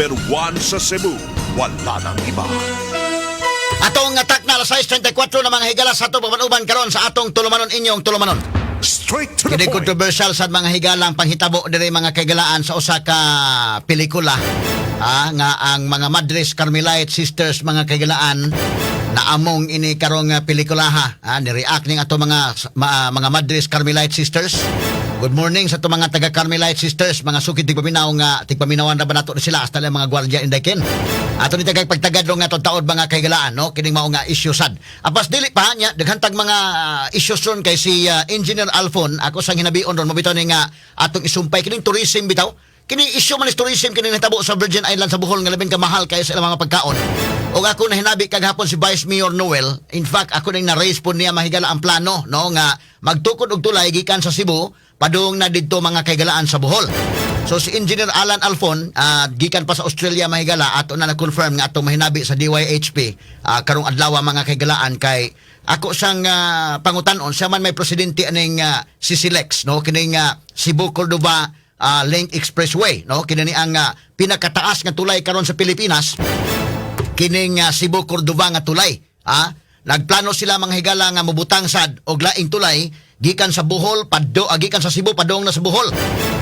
Number 1 sa Cebu, wala nang iba. Atong attack na alas 6:34 na mga higala sa ato pamanuban karon sa atong tulumanon inyong tulumanon. Straight to the Kini point. controversial sa mga higalang panghitabo diri mga kagalaan sa usa ka pelikula nga ang mga Madres Carmelite Sisters mga kagalaan na among ini karong pelikula ni react ning ato mga Madres Carmelite Sisters. Good morning sa ato mga taga Carmelite Sisters, mga sukid tigpaminaw nga tigpaminawan na ba nato sila hasta mga gwardiya inday ato ni tagay pagtagad nga taon mga kagalaan no kining mao nga issue sad. Apas dili pa nya daghantag mga issues ron kay si Engineer Alfon ako sang hinabion ron mabitaw ni nga atong isumpay kining tourism bitaw. Kini issue man is tourism kini natabo sa Virgin Islands sa Bohol nga labing kamahal kay sa ilang mga pagkaon. Og ako na hinabi kagahapon si Vice Mayor Noel, in fact ako nang na-raise po niya mahigala ang plano no nga magtukod og tulay gikan sa Cebu padung na didto mga kagalaan sa Bohol. So si Engineer Alan Alfon gikan pa sa Australia mahigala ato na na-confirm nga atong mahinabi sa DYHP karong adlaw mga kagalaan kay ako sang pangutanon siya man may presidente aning si Silex no kining Cebu Cordova Link Expressway no kini ang pinakataas nga tulay karon sa Pilipinas kining Cebu Cordova nga tulay nagplano sila mga higala nga mubutang sad og laing tulay gikan sa Bohol gikan sa Cebu padong na sa Bohol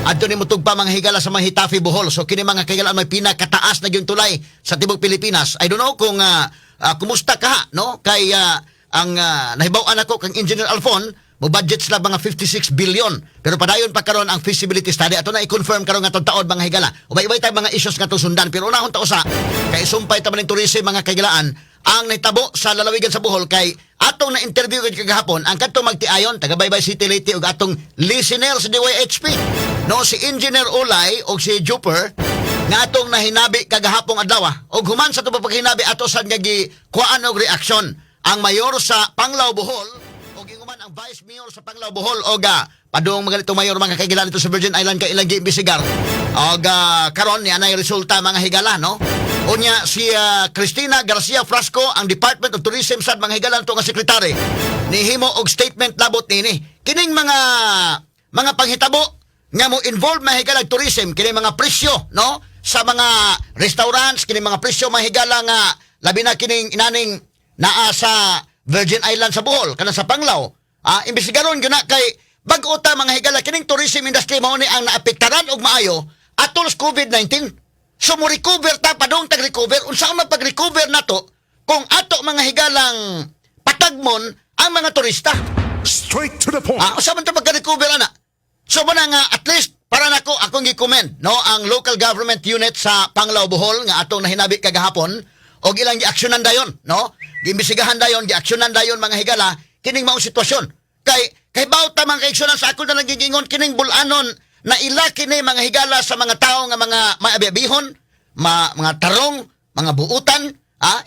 adto ni mutugpa mga higala sa mga Hitafe Bohol. So kini mga higala may pinakataas na gyud tulay sa tibok Pilipinas. I don't know kung kumusta ka no kay ang nahibaw-an ako kang Engineer Alfon mo budget sila mga 56 billion. Pero padayon pa karon ang feasibility study. Ato na i-confirm karon nga taon mga higala. Ubay-ubay tay mga issues nga sundan. Pero unahon ta usa kay sumpay ta man ning tourism mga kagalaan ang nahitabo sa lalawigan sa Bohol kay atong na interview kagahapon ang kadto magtiayon taga Baybay City Leyte ug atong listener sa DYHP. No si Engineer Olay ug si Juper nga atong nahinabi kagahapon adlaw og human sa tuwa paghinabi ato sad nga kuan og reaksyon ang mayor sa Panglao Bohol man ang Vice Mayor sa Panglao Bohol og padung mga ganitong mayor mga kaigilan dito sa Virgin Island kay ilang giimbestigar og karon ni anay resulta mga higala no unya si Cristina Garcia Frasco ang Department of Tourism sad mga higala to nga sekretary nihimo og statement labot nini kining mga panghitabo nga mo involve mga higala tourism kining mga presyo no sa mga restaurants kining mga presyo mga higala nga labi na kining inaning naa sa Virgin Island sa Bohol kana sa Panglao imbestigaron gyud na kay bag-o ta mga higala kining tourism industry mao ni ang naapektaran og maayo atol sa COVID-19. So mo recover ta padung tag-recover unsa man pag-recover nato kung ato mga higalang patagmon ang mga turista. Straight to the point. Unsa man ta pag-recover ana? So mo nga at least para nako akong gi-comment no ang local government unit sa Panglao Bohol nga atong nahinabi kagahapon og ilang gi-aksyonan dayon no giimbestigahan dayon gi-aksyonan dayon mga higala kining mao sitwasyon kay bawta man kay aksyonan sa ako na nagigingon kining bulanon na ila kini mga higala sa mga tao nga mga maabiyabihon mga tarong mga buutan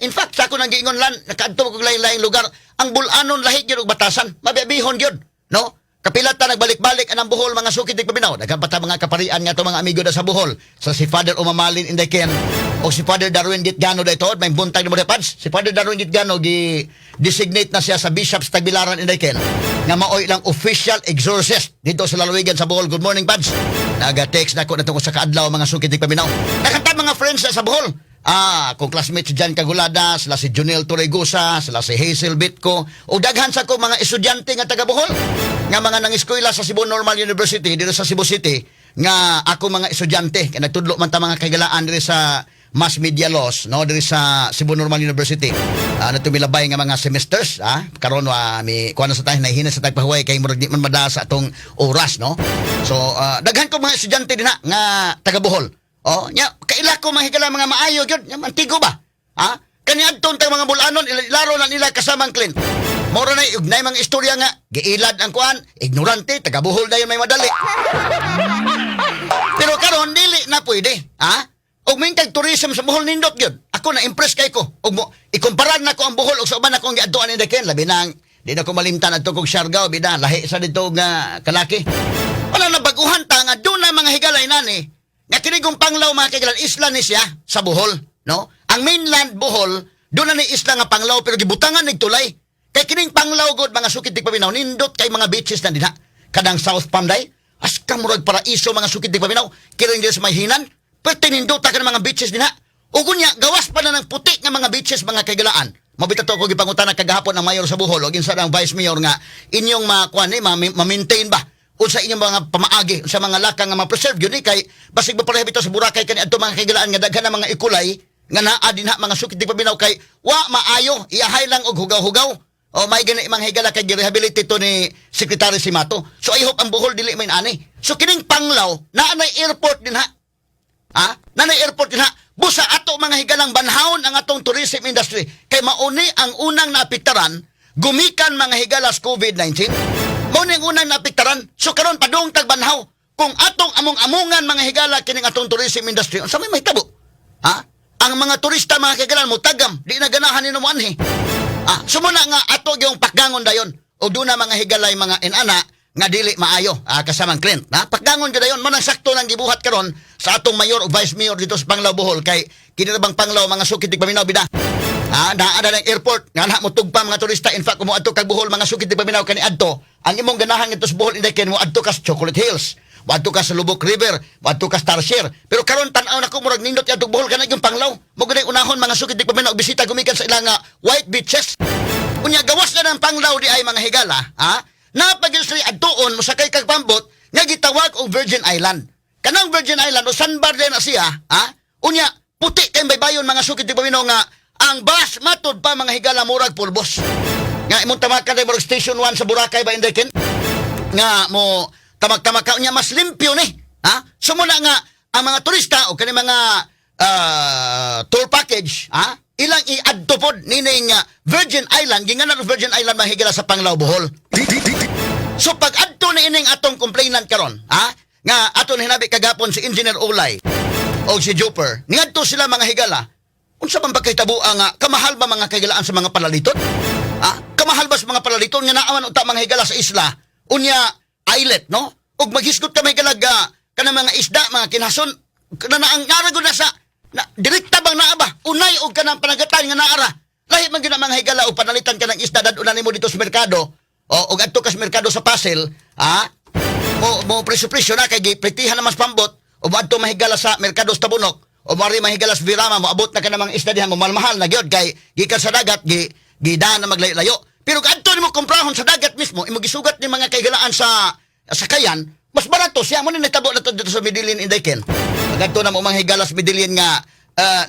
in fact sa ako nagiingon lan nakaadto ko lain-laing lugar ang bulanon lahi gyud og batasan mabiyabihon gyud no kapila ta nagbalik-balik anang Bohol mga sukid tigpaminaw daghan pa ta mga kaparian nga to mga amigo da sa Bohol sa si Father Umamalin Inday Ken o si Father Darwin Gitgano dayto may buntag ni mo pads si Father Darwin Gitgano designate na siya sa Bishop sa Tagbilaran Inday Ken nga maoy lang official exorcist dito sa lalawigan sa Bohol. Good morning pads naga-text nako na tungkol sa kaadlaw mga sukid tigpaminaw nakanta mga friends sa Bohol kung classmates si Jan Cagulada, sila si Junel Torregosa, sila si Hazel Bitco, o daghan sa ko mga estudyante nga taga Bohol, nga mga nang-eskwela sa Cebu Normal University, dito sa Cebu City, nga ako mga estudyante, kaya nagtudlo man ta mga kagalaan dito sa Mass Media Laws, no, dito sa Cebu Normal University. Natumilabay nga mga semesters, karon mi kuha na sa tayo, nahihina sa tagpahuway, kay murag di man mada sa atong oras, no. So, daghan ko mga estudyante din nga taga Bohol. Nya kaila ko mahigala mga maayo gyud, nya mantigo ba? Kaniadton tang mga bulanon ilaro na nila kasamang Clint. Moro na ugnay mga istorya nga giilad ang kuan, ignorante taga Bohol dayon may madali. Pero karon dili na pwede, Og mingkag tourism sa Bohol nindot gyud. Ako na impress kay ko. Og mo ikumparar nako ang Bohol og sa uban akong giadtuan ni Daken labi nang di na ko malimtan adto kog Siargao bida lahi sa dito nga kalaki. Wala na baguhan ta nga dunay mga higalay nani. Nga kinigong Panglao mga kaigalan, isla ni siya sa Bohol, no? Ang mainland Bohol, doon na ni isla nga Panglao, pero gibutangan nagtulay. Kay kining Panglao god mga sukid tigpaminaw, nindot kay mga beaches na dinha. Kadang South Panday, as kamurag paraiso mga sukid tigpaminaw, kiring dito sa may hinan, pero tininduta ka ng mga beaches din ha. O kunya, gawas pa na ng puti nga mga beaches, mga kagalaan. Mabita to ko gipangutana kagahapon ng mayor sa Bohol o ginsa ng vice mayor nga inyong ma-maintain ba o sa inyong mga pamaagi sa mga lakang nga ma-preserve yun kay basig ba parehab ito sa Boracay kani adto mga kagalaan nga daghan ng mga ikulay nga naa din ha mga sukit di pabinaw kay wa maayo iyahay lang og hugaw-hugaw o may gani mga higala kay rehabilitate to ni Secretary Simato. So I hope ang Bohol dili may ani. So kining Panglao naa na airport din ha. Nanay airport din ha. Busa ato mga higalang banhawon ang atong tourism industry kay mauni ang unang naapektaran gumikan mga higalas COVID-19. Mauni ang unang naapektaran. So karon padung tag banhaw kung atong among-amungan mga higala kining atong tourism industry unsa may mahitabo? Ang mga turista mga higalan mo tagam di na ganahan ni anhi. Sumuna nga ato yung pakgangon dayon o doon na mga higalay mga inana nga dili maayo kasamang Clint. Pakgangon ka dayon manang sakto lang gibuhat karon sa atong mayor o vice mayor dito sa Panglao Bohol kay kinirabang Panglao mga sukit paminaw bida. Naa ng airport nga na mo tugpa mga turista in fact mo adto kag Bohol mga sukit paminaw kani adto ang imong ganahan ito sa Bohol inday ken mo adto ka sa Chocolate Hills. Wadto ka sa Lubok River, wadto ka sa Tarsier. Pero karon tan-aw nako murag nindot adto Bohol kana yung Panglao. Mo ganay unahon mga sukit paminaw bisita gumikan sa ilang white beaches. Unya gawas na ng Panglao di ay mga higala, napagilsri adtuon mo sakay kag pambot nga gitawag og Virgin Island. Kanang Virgin Island o sandbar din na siya, unya puti kay baybayon mga sukit di paminaw nga ang bus matod pa mga higala murag pulbos. Nga imong tamakan day murag Station 1 sa Boracay ba indeken? Nga mo tamak-tamak ka unya mas limpyo ni. Sumuna nga ang mga turista o kani mga tour package, ilang i-adto pod nining Virgin Island ginganan ng Virgin Island mahigala sa Panglao Bohol. So pag adto na ining atong complainant karon, nga aton hinabi kagapon si Engineer Ulay o si Joper, niadto sila mga higala. Unsa man ba kay tabuang kamahal ba mga kagalaan sa mga palaliton? Kamahal ba sa mga palaliton nga naaman uta mga higala sa isla? Unya islet, no? Ug maghisgot ka may galaga kanang mga isda, mga kinason kana ang naragod na sa direkta bang naa ba? Unay og kanang panagatan nga naara. Lahi man gyud mga higala og panalitan ka ng isda dadunan nimo dito sa merkado. Og adto ka sa merkado sa Pasel, mo presyo-presyo na kay gipretihan na mas pambot o adto mahigala sa merkado sa Tabunok o mari mahigala sa Virama mo abot na ka ng mga isda diha mo mahal na gyud kay gikan sa dagat gidaan na maglayo-layo. Pero kadto nimo komprahon sa dagat mismo imo gisugat ni mga kaigalaan sa sakayan mas barato siya mo ni natabo na to dito sa Medellin Indaiken. Kadto na mo mga higala sa Medellin nga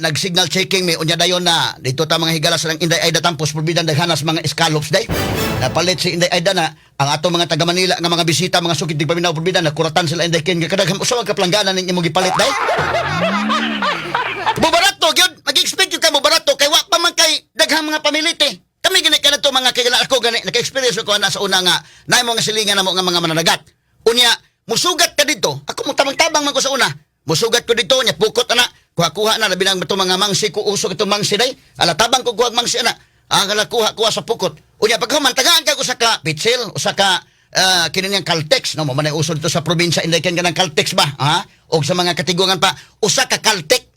nag-signal checking me unya dayon na dito ta mga higala sa Inday Aida Tampos probidan daghanas mga scallops day. Napalit si Inday Aida na ang ato mga taga Manila nga mga bisita mga sukit di paminaw probidan nakuratan sila Inday Ken kadaghan usa ka planggana ning imong gipalit day. Barato gyud mag-expect ka mo barato kay wa pa man kay daghang mga pamilite. Kami gani kanadto mga kagala ako gani naka-experience ko na sa una nga naay mga silingan namo nga mga mananagat. Unya musugat ka dito. Ako mo tabang-tabang man ko sa una. Musugat ko dito nya pukot ana. Kuha-kuha na labi nang ito mga mangsi ko usok itong mangsi day. Alatabang ko kuha mangsi ana. Kuha-kuha sa pukot. Unya paghuman tagaan ka usa ka pitsil, usa ka kini niyang Caltex no mo man usod dito sa probinsya inday kan kanang Caltex ba? O sa mga katigungan pa usa ka Caltex,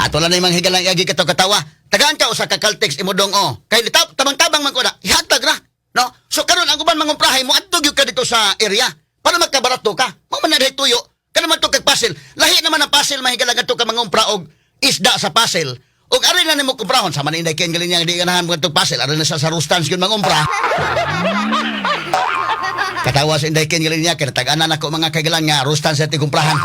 Ato lang na yung mga higalang iagi katawa. Tagaan ka usa ka Caltex imodong kay tabang-tabang man ko na. Ihatag ra. No? So karon ang uban mangumpahay mo adto gyud ka dito sa area para magkabarato ka. Mo man na tuyo. Kana man to kag Pasel. Lahi naman ang Pasel mahigalang adto ka mangumpra og isda sa Pasel. Og ari na nimo kumprahon sa man inday ken galing niya di ganahan mo tog Pasel. Ari na sa Rustans gyud mangumpra. Katawa sa inday ken galing niya kay tag-anan ako mga kagalang nga Rustans sa tikumprahan.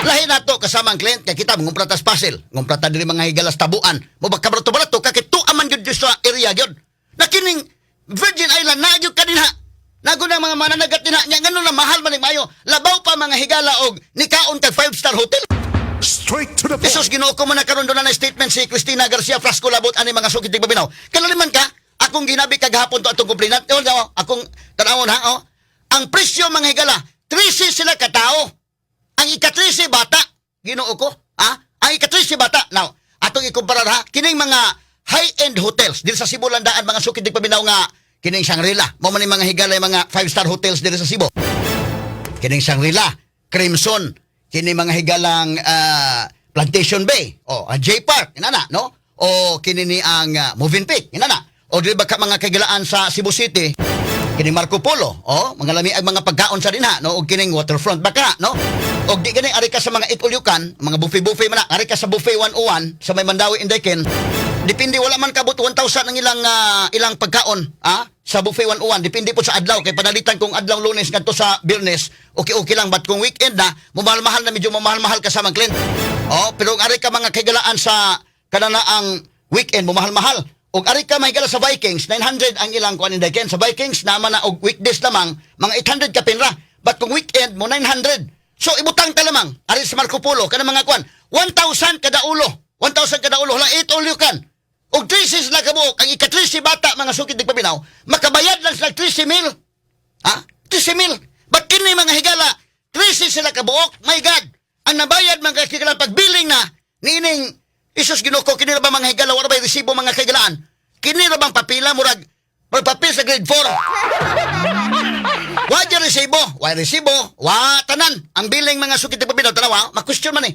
Lahi na to kasama ang client kay kita mangumpra tas Pasel. Ngumpra ta diri mga higalas tabuan. Mo bagkabarato-barato ka kay tuaman gyud sa area gyud. Nakining Virgin Island na gyud kanina. Nago na mga mananagat din nya ngano na mahal man mayo. Labaw pa mga higala og nikaon kag 5-star hotel. Straight to the point. Isus Ginoo ko man nakaroon doon na statement si Cristina Garcia Frasco labot ani mga sukit babinaw. Kalaliman ka akong ginabi kagahapon to atong complainant. Akong tanawon ang presyo mga higala 13 sila ka tao. Ang ika-13 bata. Ginoo ko. Ang ika-13 bata. Now, atong ikumpara kining mga high-end hotels diri sa Cebu landaan mga sukit babinaw nga kining Shangri-La. Mo man mga higalay mga 5-star hotels diri sa Cebu. Kining Shangri-La, Crimson, kining mga higalang Plantation Bay, J Park, inana, no? O kini ni ang Moving Peak, inana. O dili ba ka mga kagalaan sa Cebu City? kini Marco Polo, mga lami ang mga pagkaon sa dinha, no, og kining waterfront baka, no. Og di gani ari ka sa mga eat-all-you-can, mga buffet man na, ari ka sa buffet 101 sa may Mandawi Inday Ken. Depende wala man kabot 1,000 ang ilang pagkaon, sa buffet 101. Depende po sa adlaw kay panalitan kung adlaw Lunes ngadto sa Biyernes, okay lang, but kung weekend na, mamahal-mahal na, medyo mamahal-mahal ka sa Clean. Pero ari ka mga kagalaan sa kanana ang weekend mamahal-mahal. Og ari ka mahigala sa Vikings, 900 ang ilang kuan Inday Ken. Sa Vikings naman na og weekdays lamang mga 800 ka pinra. But kung weekend mo 900. So ibutang ka lamang ari sa Marco Polo kana mga kuan 1,000 kada ulo. 1,000 kada ulo, hala eat all you can. Og 13 sila kabuok, ang ika-13 bata mga sukid ng paminaw, makabayad lang sila 13 mil. 13 mil. Ba't kini mga higala, 13 sila kabuok, my God, ang nabayad mga higala pagbiling na, niining, Isus Ginoo, kini ra ba mga higala, wala ba yung resibo mga higalaan? Kini ra bang papila, murag papil sa grade 4. Wa resibo, wa tanan. Ang biling mga sukid ng paminaw, tanawa, ma-question man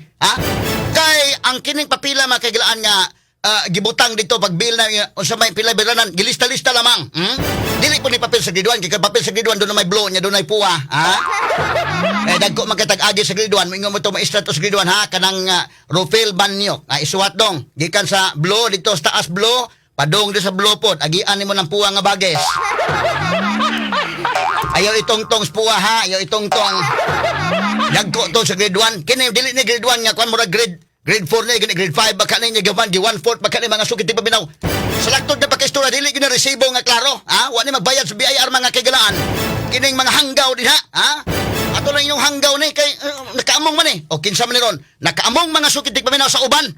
Kay ang kining papila mga higalaan nga, gibutang dito pag bill na unsa may pila biranan gilista-lista lamang dili po ni papel sa grade 1 kay papel sa grade 1 doon na may blow nya doon ay puwa dagko magkatag-agi sa grade 1 mingon mo to maestra to sa grade 1 kanang Rufel Banyok isuwat dong gikan sa blow dito sa taas blow padong di sa blow pod agian nimo ng puwa nga bages ayaw itong-tong puwa ayaw itong-tong dagko to sa grade 1 kini dili ni grade 1 nga kuan mura grade 4 na, grade 5, baka na niya gawan, di 1/4, baka na mga sukit di paminaw. Sa laktod na pagka-istorya, dili gina resibo nga klaro, wala magbayad sa BIR mga kagalaan. Kining mga hanggaw din Ato lang yung hanggaw ni, kay nakaamong man o kinsa man ni ron, nakaamong mga sukit di paminaw sa uban,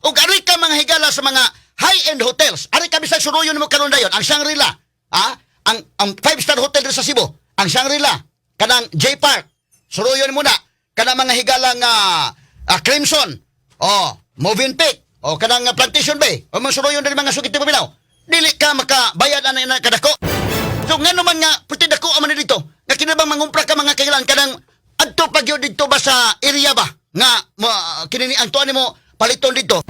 O ari ka mga higala sa mga high-end hotels, ari ka bisag suruyon mo karon dayon, ang Shangri-La, ang 5-star hotel din sa Cebu, ang Shangri-La, kanang J Park, suruyon mo na, kanang mga higalang Crimson, Movenpick, kanang Plantation Bay, o mga suruyon din mga sukit di paminaw, dili ka makabayad na kadako. So nga naman nga, puti dako aman dito, nga kinabang mangumpra ka mga kailan, kanang adto pagyo dito ba sa area ba, nga kinini ang tuan mo paliton dito,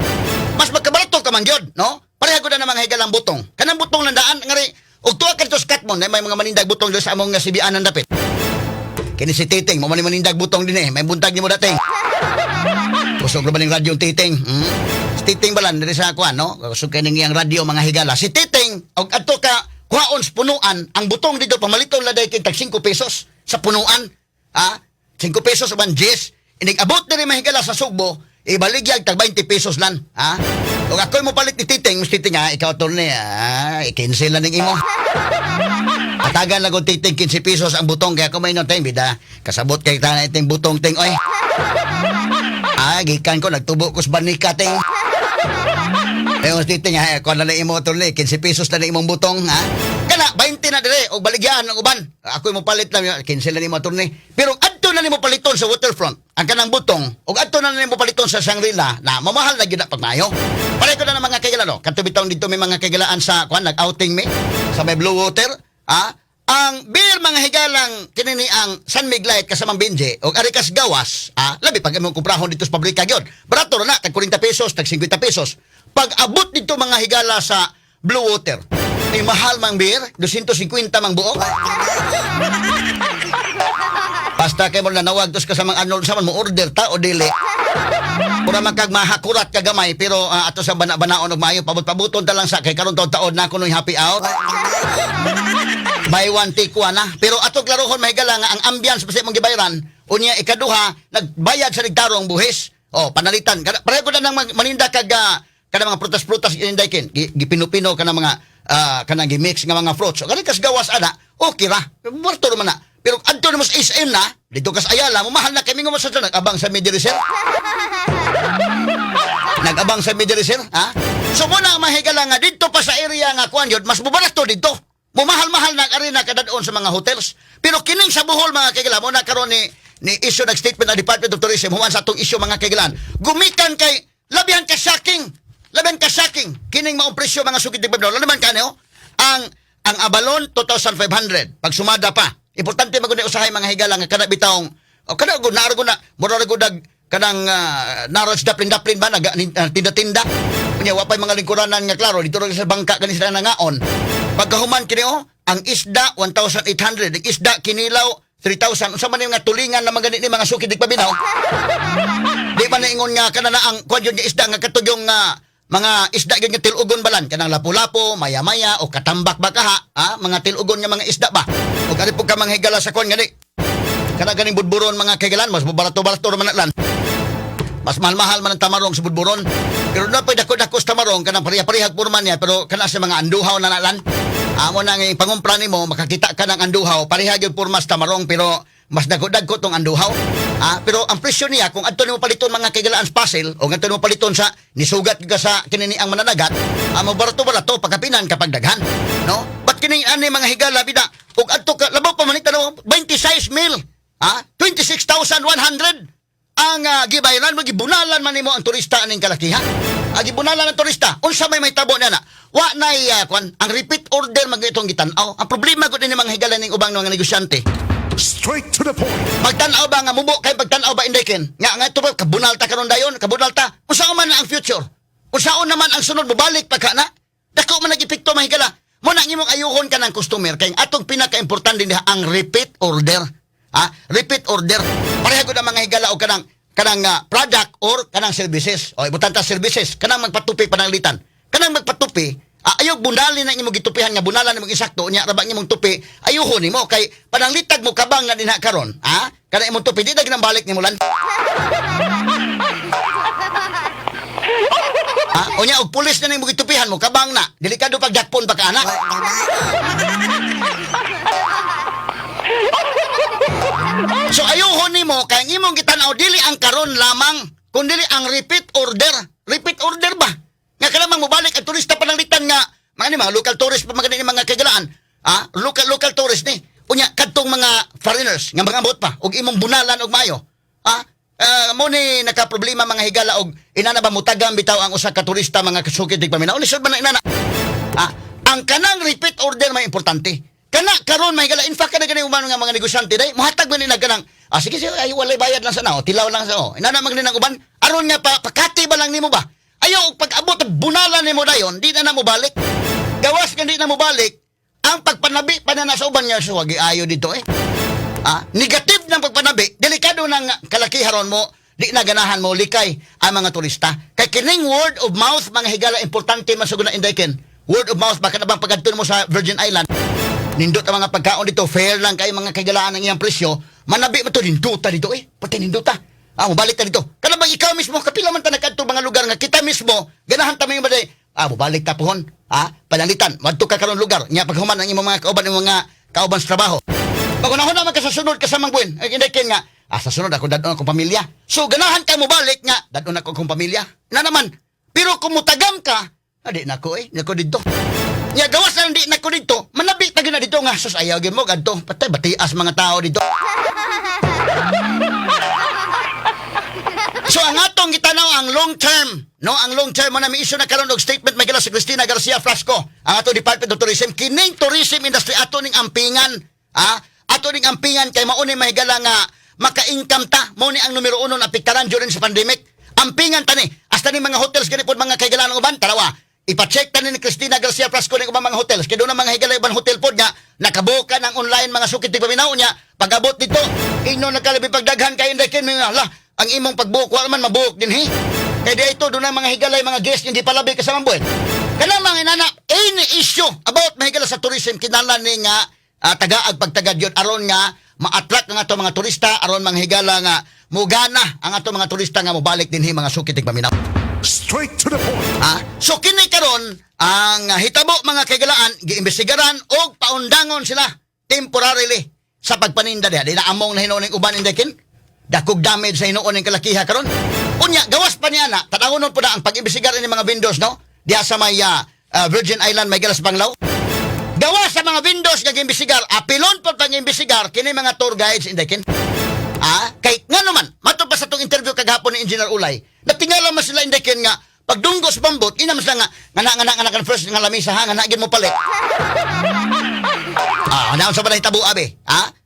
mas magkabarato ka man gyud, no? Pareha ko na mga higalang butong, kanang butong nandaan, ngari, og tuwa ka dito sa Katmon, may mga manindag butong dito sa among nga sibianan dapit. Kini si Titing, mo manindag butong din may buntag ni mo dating. Kusog naman yung radyo Titing. Si Titing balan, dito sa kuha, no? Kusog ka nang iyang radyo, mga higala. Si Titing, og ato ka, kuhaon sa punuan, ang butong dito, pamaliton na dahil tag 5 pesos sa punuan. 5 pesos man, Jess. Inig-abot na rin mga higala sa Sugbo, ibaligyag tag 20 pesos lang. Og ako'y mo palit ni Titing, mas Titing, ikaw to na, i-cancel na ning imo. Atagan lang kung Titing 15 pesos ang butong, kaya kung may noteng, bida, kasabot kay tanay ting butong, ting, oy. Gikan ko, nagtubo ko sa banika, ting. Mas Titing, kung na imo to na, 15 pesos na imong butong, Kana, 20 na dire, o baligyan ng uban. Ako'y mo palit lang, 15 na imo to na. Pero adto na nimo paliton sa waterfront, ang kanang butong, o adto na nimo paliton sa Shangri-La, na mamahal na gina pagmayo. Pareho ko na ng mga kaigalaan, no? Katubitong dito may mga kaigalaan sa, nag-outing me, sa may Blue Water, ang beer mga higalang kinini ang San Miglite kasamang Benje o arikas gawas, labi pag imong kumprahon dito sa pabrika gyud. Barato na tag 40 pesos, tag 50 pesos. Pag abot dito mga higala sa Blue Water, ni mahal mang beer, 250 mang buo. Basta kay mo na nawag tos ka sa mga ano sa mo order ta o dili. Pura man kag mahakurat kagamay pero ato sa bana-banaon og maayo pabot-pabuton ta lang sa kay karon taon na kunoy happy out. Buy one take one na. Pero ato klarohon mahigala nga ang ambience basta mong gibayaran unya ikaduha nagbayad sa ligtarong buhis. Panalitan. Pareho ko na nang maninda kag kana mga prutas-prutas ininday ken gipino-pino kana mga kanang gimix nga mga fruits. O kani kas gawas ana, okay ra. Morto man na. Pero adto na mo sa SM na, dito kas Ayala, mahal na kami nga mo sa nag-abang sa Media Reserve. Nag-abang sa Media Reserve, So muna mahigala nga dito pa sa area nga kuan yun, mas bubarato dito. Mumahal-mahal na arena kadadon sa mga hotels. Pero kining sa Bohol mga kaigalan, mo na karon ni issue nag-statement ng Department of Tourism, human sa atong issue mga kaigalan. Gumikan kay labihan ka shocking. Kining maong presyo mga sugid dibab daw. Naman kanyo, ang abalon 2,500 pag sumada pa. Importante magud usahay mga higala nga kada bitawng kada gud naaro na mura gud kanang naros daplin ba tinda-tinda. Unya wa pay mga lingkuranan nga klaro dito ra sa bangka kani sila nangaon. Pagkahuman kini ang isda 1,800, ang isda kinilaw 3,000. Unsa man yung nga tulingan na mga ganit ni mga sukid paminaw? Di ba naingon nga kanana ang kwan yun nga isda nga katugyong mga isda gyud nga tilugon balan kanang lapu-lapo, maya-maya o katambak ba kaha, mga tilugon nga mga isda ba? O kani pug ka mga higala sa kwan gani. Kana ganing budburon mga kaigalan, mas barato-barato man lan. Mas mahal-mahal man ang tamarong sa budburon. Pero na pwede dako-dako sa tamarong kanang pareha-parehag purman niya pero kana sa mga anduhaw na nalan. Amo na nga pangumpra nimo makakita ka ng anduhaw, pareha gyud purmas tamarong pero mas dagko-dagko tong anduhaw. Pero ang presyo niya kung adto nimo paliton mga kaigalaan sa puzzle o adto nimo paliton sa nisugat ka sa kinini ang mananagat, amo barato-barato pagkapinan kapag daghan, no? But kini ani mga higala bida ug adto ka labaw pa man itaw 26 mil, 26,100 ang gibayaran mo gibunalan man nimo ang turista aning kalakiha. Gibunalan ang turista. Unsa may tabo na na? Wa nay kwan ang repeat order magitong gitan-aw. Ang problema gud ni mga higala ning ubang mga negosyante. Straight to the point. Pagtan-aw ba nga mubo kay pagtan-aw ba indeken? Nga to kabunalta karon dayon, kabunalta. Unsaon man na ang future? Unsaon naman ang sunod mobalik pagka na? Dako man nagepekto mahigala. Mo na imong ayuhon ka ng customer kay atong pinaka-importante diha ang repeat order. Repeat order. Pareha gud ang mga higala o kanang product or kanang services. O ibutang ta services, kanang magpatupi pananglitan. Kanang magpatupi, ayaw bunalin na imong gitupihan nga bunalan imong isakto nya rabang imong tupi. Ayuhon nimo kay pananglitag mo kabang na dinha karon. Kanang imong tupi di dagnang balik nimo lan. Unya og pulis na imong gitupihan mo kabang na. Delikado pag jakpon pa ka anak. So ayuhon nimo kay ang imong gitan-aw dili ang karon lamang kundi ang repeat order. Repeat order ba? Nga kanang mobalik ang turista pananglitan nga mga local tourist pa magani mga kagalaan. Local tourist ni. Unya kadtong mga foreigners nga mga ambot pa og imong bunalan og mayo. Mo ni nakaproblema mga higala og inana ba mutagang bitaw ang usa ka turista mga kasukid tig paminaw. Lisod man na inana. Ang kanang repeat order may importante. Kana karon may gala in fact kana gani umano nga mga negosyante day mohatag man ni nagkanang sige ay walay bayad lang sa tilaw lang sa inana man nang uban aron nga pakati ba lang nimo ba ayaw pag abot bunalan nimo dayon di na mo balik gawas nga di na mo balik ang pagpanabi pa na nasa uban niya so wagi ayo dito negative ng pagpanabi delikado ng kalakiharon mo di na ganahan mo likay ang mga turista kay kining word of mouth mga higala importante man sa guna indayken word of mouth baka na bang pagadto mo sa Virgin Island nindot ang mga pagkaon dito, fair lang kayo mga kagalaan ng iyang presyo, manabi mo ito, ninduta dito pati ninduta. Mabalik ta dito. Kana bang ikaw mismo, kapila man ta nagkadto mga lugar nga kita mismo, ganahan ta may baday, mabalik ta pohon, panalitan, madto ka karon lugar, nya paghuman ang imong mga kauban sa trabaho. Pag unahon naman ka sa sunod kasamang buwan, ay kindakin nga, sa sunod ako dadon akong pamilya. So ganahan ka mo balik nga, dadon ako akong pamilya. Na naman, pero kung mutagam ka, di nako nako dito. Ya gawas na di nako dito. Manabi ta gina dito nga sus ayaw gyud mo kadto. Patay batias mga tao dito. So ang atong gitanaw ang long term, no? Ang long term mo na may issue na karon og statement may si Cristina Garcia Flasco. Ang atong Department of Tourism kining tourism industry ato ning ampingan, ato ning ampingan kay mao ni mahigala nga maka-income ta. Mao ni ang numero 1 na apektaran during sa pandemic. Ampingan ta ni. Hasta ni mga hotels gani pod mga kaigalan uban tarawa. Ipa-check ta ni Cristina Garcia Flasco ng mga hotels. Kaya doon ang mga higala ibang hotel pod nga, nakabuka ng online mga sukit di paminaw niya. Pag-abot dito, ino nagkalabi pagdaghan kayo indakin mga ang imong pagbuok, wala man mabuok din Kaya di ito, doon ang mga higalay, mga guest, hindi palabi kasamang buwan. Kaya mga inana, any issue about mahigala sa tourism, kinalan ni nga tagaag pagtagad yun, aron nga, ma-attract nga ito mga turista, aron mga higala nga, mugana ang ato mga turista nga mobalik din mga sukit di paminaw. Straight to the point. So kini karon ang hitabo mga kaigalaan giimbestigaran og paundangon sila temporarily sa pagpaninda diha. Di na among na hinuon uban indekin. Dakog damage sa hinuon ning kalakiha karon. Unya gawas pa niya na tanawonon po na ang pag-imbestigar ni mga vendors no. Diha sa may Virgin Island may galas Banglaw. Gawas sa mga vendors nga giimbestigar, apilon po pag-imbestigar kini mga tour guides indekin. Kay nga naman, matod pa sa itong interview kagahapon ni Engineer Ulay, natingala man sila indekin nga, pagdunggos bambot, ina mas lang nga, first nga lamisa ha, nga nagin mo palit. Naon sa balay tabo, abe.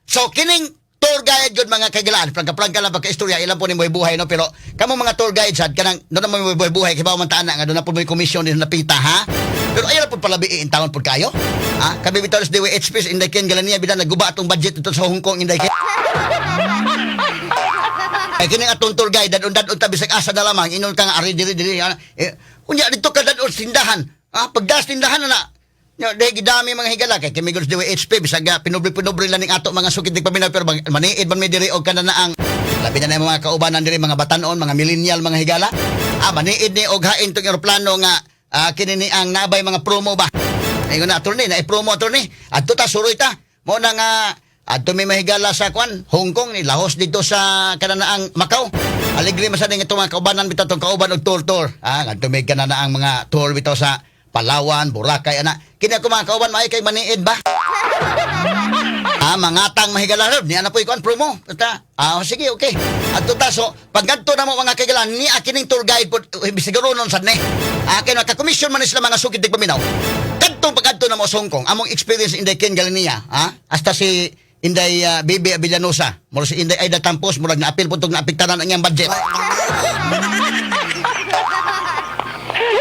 So, kining tour guide yun mga kagalaan. Prangka-prangka lang pagka-istorya, ilan po ni buhay no, pero kamo mga tour guide sad kanang doon na mo buhay kay man taan nga doon na po may komisyon din napita ha. Pero ayan po pala biin taon pod kayo. Ha? Kami bitaw sa DWHP inday ken galania bidan nagguba atong budget dito sa Hong Kong inday ken. Ay kini atong tour guide dadon ta bisag asa na lamang inon ka nga ari diri unya dito ka dadon tindahan. Pagdas tindahan na dahil gidami mga higala kay kimigos DWHP bisag pinubri lang ning ato mga sukid tig paminaw pero maniid man may diri og kanana ang labi na mga kaubanan diri mga batanon mga millennial mga higala maniid ni og hain tong eroplano nga kini ni ang nabay mga promo ba ay na attorney na promo attorney adto ta suroy ta mo na nga adto may mahigala sa kwan Hong Kong ni lahos dito sa kanana ang Macau aligri masad nga itong mga kaubanan bitaw tong kauban og tour adto may kanana ang mga tour bitaw sa Palawan, Boracay, ana. Kini ako mga kauban, may kay maniid ba? Mangatang mahigala. Ni ana po ikuan promo. Sige, okay. At so, pag ganito na mo mga kaigalan, ni akining tour guide po, siguro nun sad ni. Akin, makakomisyon man sila mga sukid tig paminaw. Kadtong pag ganito na mo sa Hong Kong, among experience inday ken galania, hasta si Inday Bibi Avillanosa, mura si Inday Aida Tampos, murag na-apil po itong naapiktanan ang iyang budget.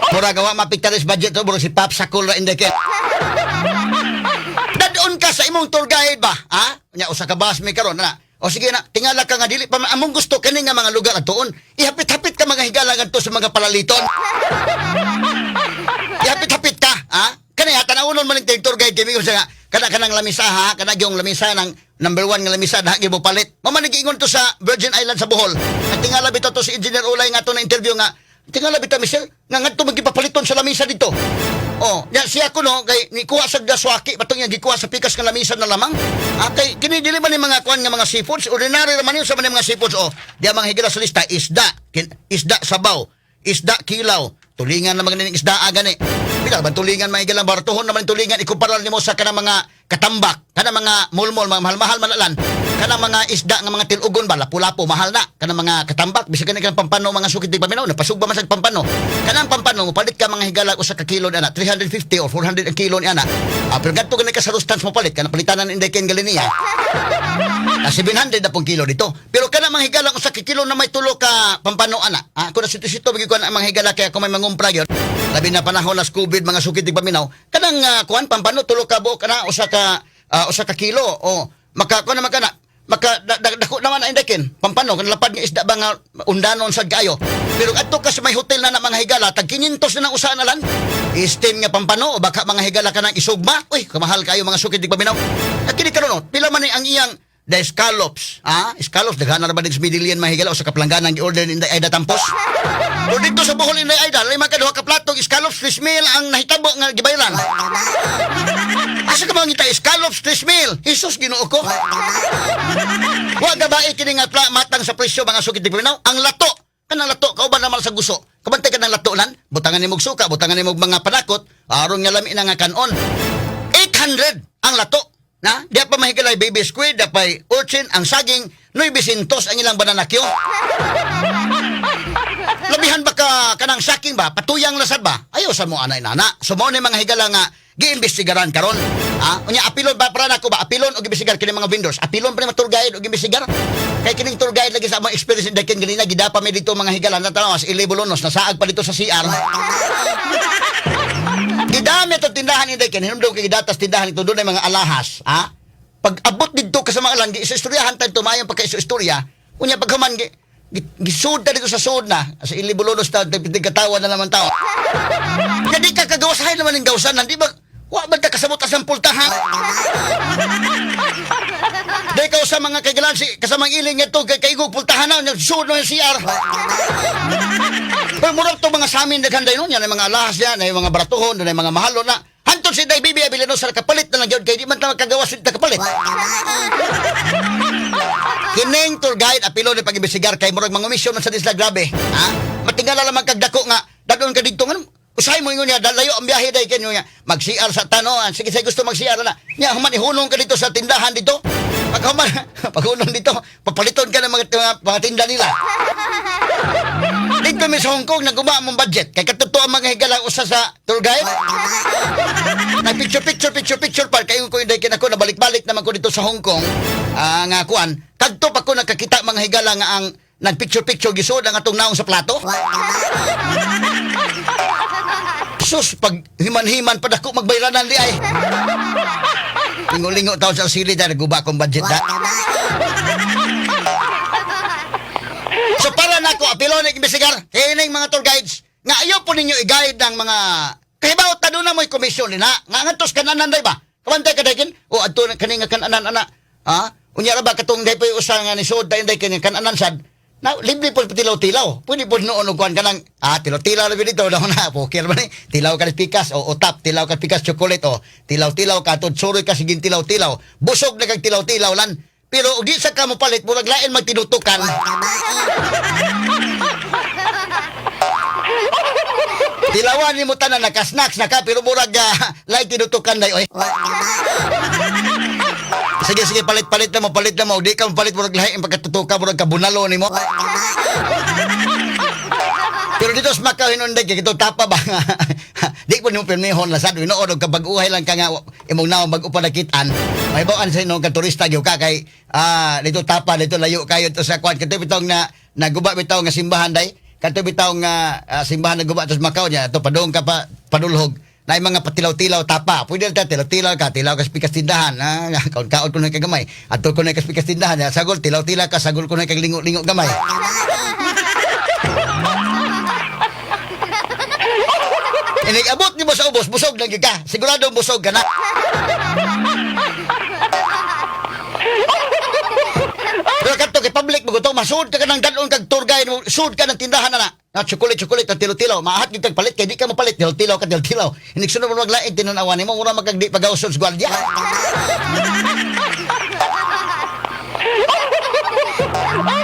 Mura gawa mapiktaris budget to, mura si Pap Sakul ra inday ken. Dadon ka sa imong tour guide ba? Nya usa ka bus may karon na. O sige na, tingala ka nga dili pa among gusto kani nga mga lugar adtoon. Ihapit-hapit ka mga higala ngadto sa mga palaliton. Ihapit-hapit ka, Kani tanawon man ning tour guide kay mi nga kanang lamisa kana gyung lamisa ng number 1 nga lamisa na gyud palit. Mamanigingon to sa Virgin Island sa Bohol. At tingala bitaw to si Engineer Ulay nga to na interview nga tingala bitaw Michelle nga ngadto magipapaliton sa lamisa dito. Siya ko no kay ni kuha sa gaswaki patong yang gikuha sa pikas nga lamisa na lamang. Kay kini dili man ni mga kuan nga mga seafoods, ordinary ra man yun sa mga seafoods diya mga higala sa lista isda sabaw, isda kilaw, tulingan na mga ning isda gani. Bila ba tulingan mga higalang bartuhon naman tulingan ikumparar nimo sa kanang mga katambak, kanang mga mulmol, mga mahal-mahal manalan. Kanang mga isda nga mga tilugon ba lapu-lapu mahal na. Kanang mga katambak bisag kanang pampano mga sukid tig paminaw napasugba man sa pampano. Kanang pampano mopalit ka mga higala usa ka kilo ana 350 or 400 ang kilo ni ana. Pero gadto gani ka sa rustans mo palit kanang palitanan inday ken galiniya. 700 na pong kilo dito. Pero kanang mga higala usa ka kilo na may tulo ka pampano ana. Ako na sito-sito bigi ko ang mga higala kaya ako may mangumpra gyud. Labi na panahon nas COVID mga sukid tig paminaw. Kanang kuan pampano tulo ka buok kana usa ka kilo maka dako naman na indekin pampano kan lapad nga isda ba nga undanon sad kayo pero adto ka sa may hotel na mga higala tag 500 na usa na lang istin nga pampano o baka mga higala kanang isugma kamahal kayo mga sukid tig paminaw at kini karon pila man ni ang iyang the scallops scallops daghan na ba dig midillion mga higala o sa kaplanganan gi-order ni Inday Aida Tampos o dito sa Bohol Inday Aida lima ka duha ka platong scallops 3,000 ang nahitabo nga gibayaran. Asa ka mga ngita scallops 3,000 Jesus Ginoo ko. Wa gabae kini nga matang sa presyo mga sukid tig paminaw ang lato kanang lato kauban naman sa gusto kabantay ka ng lato lan butangan nimog suka butangan nimog mga panakot aron nga lami na nga kanon 800 ang lato na di pa mahigala baby squid dapay urchin ang saging 900 ang ilang bananakyo. Labihan ba ka kanang saking ba patuyang lasad ba ayaw sa mo anay nana so mo ni mga higala nga giimbestigaran karon unya apilon ba para nako ba apilon og imbestigar kini mga vendors apilon pa ni tour guide og imbestigar kay kining tour guide lagi sa mga experience dakin ganina gidapa mi dito mga higala na tanawas ilibolonos nasaag pa dito sa CR. Gidami to tindahan ni dakin hinumdog kay gidatas tindahan ito doon ay mga alahas pag abot didto ka sa mga lang sa istoryahan tan tumayon pagka istorya unya paghuman gisud dito sa sud na sa ilibolonos ta pitig katawa na naman tao. Jadi ka kagawasahay naman ning gawsan di ba wa ba ta kasabot asang pultahan. Dai ka sa mga kaigalan si kasamang iling ito kay igog pultahan na sud no CR. Pero murag to mga samin daghan dayon yan mga alahas yan ay mga baratuhon ay mga mahalo na. Hantod si Day Bibi Avillanosa kapalit na lang gyud kay di man ta magkagawas ta kapalit. Kining tour guide apilo ni pag-imbestigar kay murag mangumisyon man sa disla grabe. Matingala lamang kagdako nga dadon ka didto ngano usahay mo ingon niya dalayo ang biyahe day kanyo niya mag-CR sa tanoan sige say gusto mag-CR na niya human ihunong ka dito sa tindahan dito paghunong dito papaliton ka ng mga tinda nila. Dito mi sa Hong Kong naguma mong budget kay katuto ang mga higala usa sa tour guide picture pa kayo ko inday kinako nabalik-balik naman ko dito sa Hong Kong. Nga kuan, kadto pa ko nakakita mga higala nga ang nagpicture gisod ang atong naong sa plato. Sus, pag himan-himan pa dako magbayranan di ay. Lingo-lingo taon sa sili dahil guba akong budget da. So para na ako, apilo na imbestigar, kining mga tour guides, nga ayaw po ninyo i-guide ng mga, kahibaw, tanong na mo'y komisyon din ha, nga ngantos kananan day ba? Kamantay ka daykin? O adto na kaninga kananan, ana. Ha? Unya ra ba katong day pa yung usang nga ni Sod, day kaninga kananan sad, na, libre po tilaw-tilaw. Pwede po noon kuhan ka ng, tilaw-tilaw na dito, daw na, poker ba ni? Tilaw ka ni pikas, o tap, tilaw ka pikas chocolate, o tilaw-tilaw ka, suroy ka siging tilaw-tilaw. Busog na kag tilaw-tilaw lan. Pero di sa ka mo palit, murag lain magtinutukan. Tilawan ni mo tanan, nakasnacks na ka, pero murag lain tinutukan na oy. Sige, palit na mo. Di ka mapalit, murag lain pagkatutuka, murag kabunalo ni mo. Pero dito sa Macau, hinunday, kito tapa ba nga? Di po ni mo pirmihon lasad, winood, kapag-uhay lang ka nga, imong naong mag-upadakitan, may bawaan sa inong katurista, yung ka kay, dito tapa, dito layo kayo, to sa kwan, kito bitong na, naguba bitong nga simbahan, day, kito bitong simbahan na guba, to sa Macau niya, to padung ka pa, padulhog, na yung mga patilaw-tilaw tapa, pwede na tilaw-tilaw ka pikas tindahan, kaon-kaon ko na kagamay, at ko na pikas tindahan, sagol, tilaw-tilaw ka, sagol ko na kaglingo-lingo gamay. Inig-abot ni mo sa ubos, busog lang yun ka. Sigurado busog ka na. Pero kanto kay public mo ito, masud ka ng danon kag tour guide mo, sud ka ng tindahan na. Na chocolate at tilo-tilaw. Maahat yung palit kay di ka mapalit, tilo-tilaw. Inig sunod mo maglaig tinanawan mo, mura magagdi pag-ausod sa gwardiya.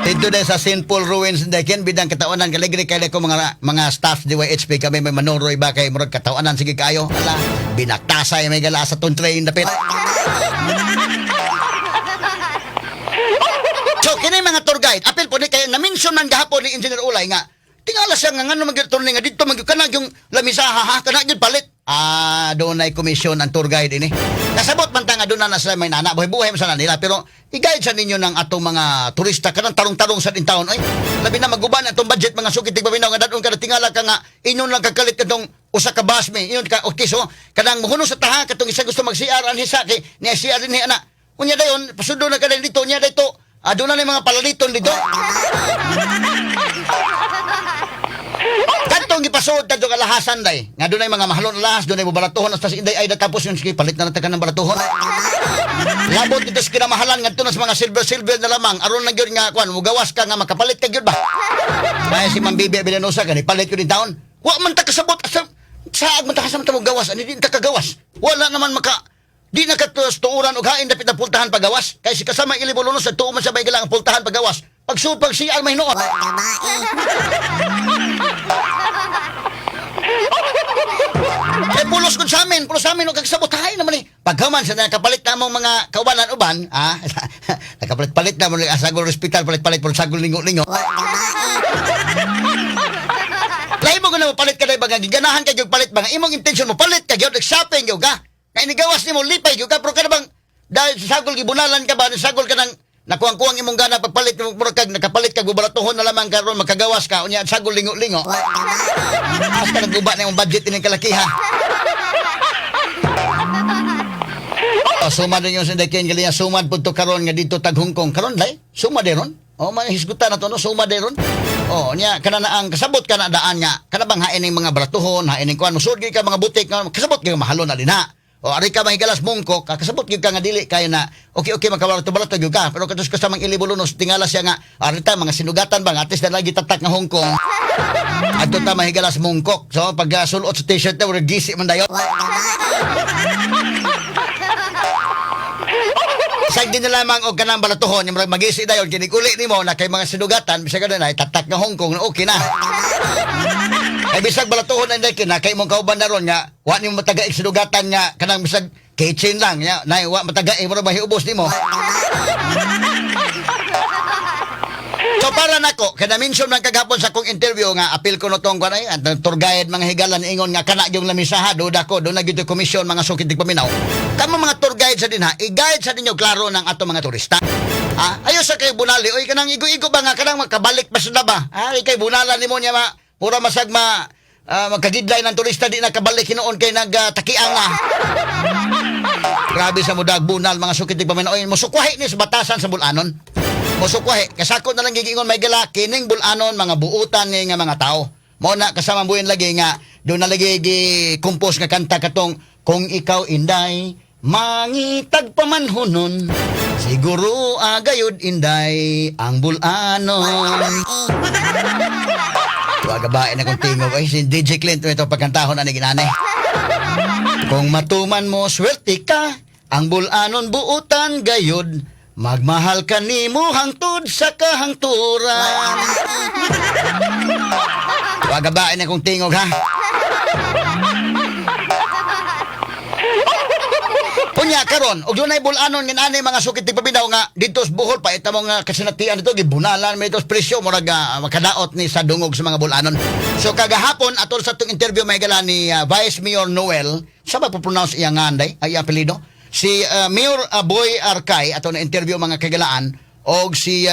Dito din sa St. Paul Ruins Dakin, bidang katawanan kaligri kay ko mga staff DYHP kami may manoroy ba kay murag katawanan sige kayo. Ala, binaktasay may gala sa ton train dapit. So kini mga tour guide, apil po ni kay na-mention man gahapon ni Engineer Ulay nga tingala siya nga ngano mag-turn nga dito kanag yung lamisaha ha kanag yung palit. Doon ay komisyon ang tour guide ini. Kasabot man ta nga doon na sila may nana buhay mo sana nila pero i-guide sa ninyo ng atong mga turista kanang tarong-tarong sa din taon ay labi na maguban atong budget mga sukit tigbaminaw nga dadon kada tingala ka nga inyon lang kakalit katong usa ka basme inyon ka okay so kanang muhuno sa taha katong isa gusto mag-CR anhi sa kay ni CR ni ana unya dayon pasudo na kada dito unya dito doon na mga palaliton dito. Katong gipasod kadto kalahasan day. Nga dunay mga mahalon lahas, dunay baratuhon hasta si inday ay tapos yung sige palit na natin ng baratuhon. Labot dito sa kinamahalan ngadto na sa mga silver na lamang aron na gyud nga kwan mugawas ka nga makapalit ka gyud ba. May si Ma'am Bibi Bilanosa kani palit gyud in taon. Wa man ta kasabot saag man ta kasam ta mugawas ani di ta kagawas. Wala naman di nakatusturan og hain dapit na pultahan pagawas kay si kasama ilibuluno sa tuo man sa bay galang pultahan pagawas. Pag CR may noon. Pulos ko sa amin o kagsabotay naman eh. Pagkaman sa nakapalit na mong mga kawalan uban, nakapalit-palit na mo sagol hospital, palit-palit po sagol lingo-lingo. Lahi mo na mo palit ka na ibang giganahan ka yung palit mga imong intention mo palit ka yung shopping yung ka. Kaya nigawas ni mo lipay yung ka, pero ka na bang dahil sa sagol gibunalan ka ba, sagol ka ng nakuang-kuang imong gana pagpalit mo kag nakapalit kag bubaratuhon na lamang karon makagawas ka unya sagol lingo-lingo. Hasta naguba na yung budget ini kalakiha. Sumad ninyo sa dakin galing sumad punto karon nga dito tag Hong Kong karon lay sumad deron. Mahisgutan na to no sumad deron. Nya kana na ang kasabot kana daan nga kana bang hain mga baratuhon hain kuan musud gyud ka mga butik kasabot gyud mahalon na dinha. Ari ka mahigalas mungkok, kasabot gyud ka nga dili kayo na okay makabalato-balato gyud ka pero katus kasamang ilibulunos tingala siya nga ari ta mga sinugatan bang atis na lagi tatak nga Hong Kong. Adto ta mahigalas mungkok. So pag sulot sa t-shirt na ura gisi man dayon. Sag din na lamang og kanang balatuhon yung magisi dayon kinikuli nimo na kay mga sinugatan bisag na tatak nga Hong Kong okay na. Ay bisag balatuhon na kina kay mong kauban na ron nga wa nimo matagaig sinugatan nga kanang bisag kitchen lang nya na wa matagaig mo mahiubos nimo. So para nako, kada mention man kagapon sa kong interview nga apil ko no tong kanay, tour guide mga higalan ingon nga kana yung lamisaha do dako do na gyud komisyon mga sukid paminaw. Kamo mga tour guide sa dinha, i-guide sa ninyo klaro ng ato mga turista. Ayo sa kay bunali, oy kanang igo-igo ba nga kanang makabalik pa sa ba? Kay bunalan nimo nya pura masagma magkagidlay ng turista di nakabalik hinoon kay nagtakiang na. Grabe sa mudag bunal mga sukid paminaw. Oy musukwahi ni sa batasan sa bulanon. Musukwahe, kasako na lang gigingon may gala kining bulanon mga buutan ni nga mga tao. Mo na kasama buhin lagi nga do na lagi gi-compose nga kanta katong kung ikaw inday mangitag pamanhunon siguro agayod inday ang bulanon. Waga ba na kung tingog ay si DJ Clint ito pagkantahon ani ginani. Kung matuman mo swerte ka ang bulanon buutan gayod magmahal ka ni mo hangtod sa kahangturan. Wagabain na kong tingog ha. Punya karon, og dunay bulanon ngin ani mga sukit tigpabinaw nga dito sa Bohol pa ita mga kasinatian dito gibunalan may tos presyo murag makadaot ni sa dungog sa mga bulanon. So kagahapon atol sa tong interview may gala ni Vice Mayor Noel, sa ba pronounce iya nga anday ay apelyido? Si Mayor Boy Arcay ato na interview mga kagalaan og si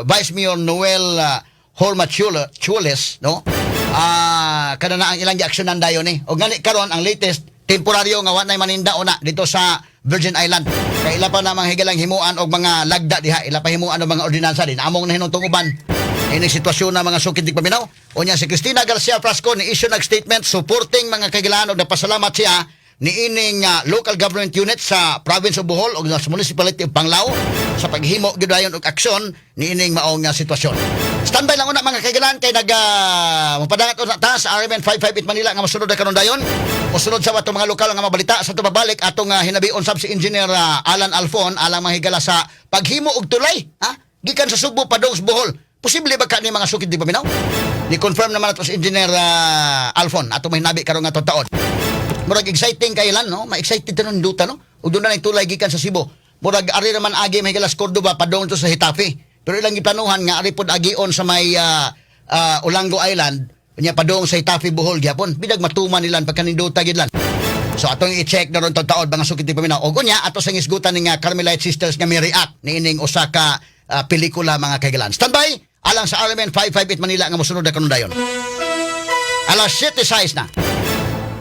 Vice Mayor Noel Hormachules no kada na ang ilang aksyonan dayon ni og gani karon ang latest temporaryo nga wa nay maninda una dito sa Virgin Island kay ila pa namang higalang himuan og mga lagda diha ila pa himuan og mga ordinansa din among na hinungtong uban ini sitwasyon na mga sukid paminaw unya si Cristina Garcia Frasco ni issue nag statement supporting mga kagalaan og napasalamat siya ni ining local government unit sa province of Bohol o sa municipality of Panglao sa paghimo gyud og aksyon ni ining maong sitwasyon. Standby lang una mga kaigalan kay mapadangat na ta sa RMN 558 Manila nga mosunod na karon dayon. Mosunod sa ato mga lokal nga mabalita sa tubabalik atong hinabion sab si Engineer Alan Alfon alang mahigala sa paghimo og tulay gikan sa Subo padong sa Bohol. Posible ba kani mga sukid di paminaw? Ni confirm naman ato si Engineer Alfon ato mahinabi karon nga taon. Murag exciting kay lan no, ma-excited tanon duta no. Ug doon na tulay gikan sa Cebu. Murag ari naman agi may galas Cordoba padong to sa Hitafe. Pero ilang giplanuhan nga ari pod agion sa may Olango Island, nya padong sa Hitafe Bohol gyapon. Bidag matuman nilan pagkaninduta gid lan. So atong i-check na ron taon bang sukit paminaw. Og unya ato sa isgutan ning Carmelite Sisters nga may react niining usa ka pelikula mga kaigalan. Standby alang sa RMN 558 Manila nga mosunod na kanon dayon. Alas 7:06 na.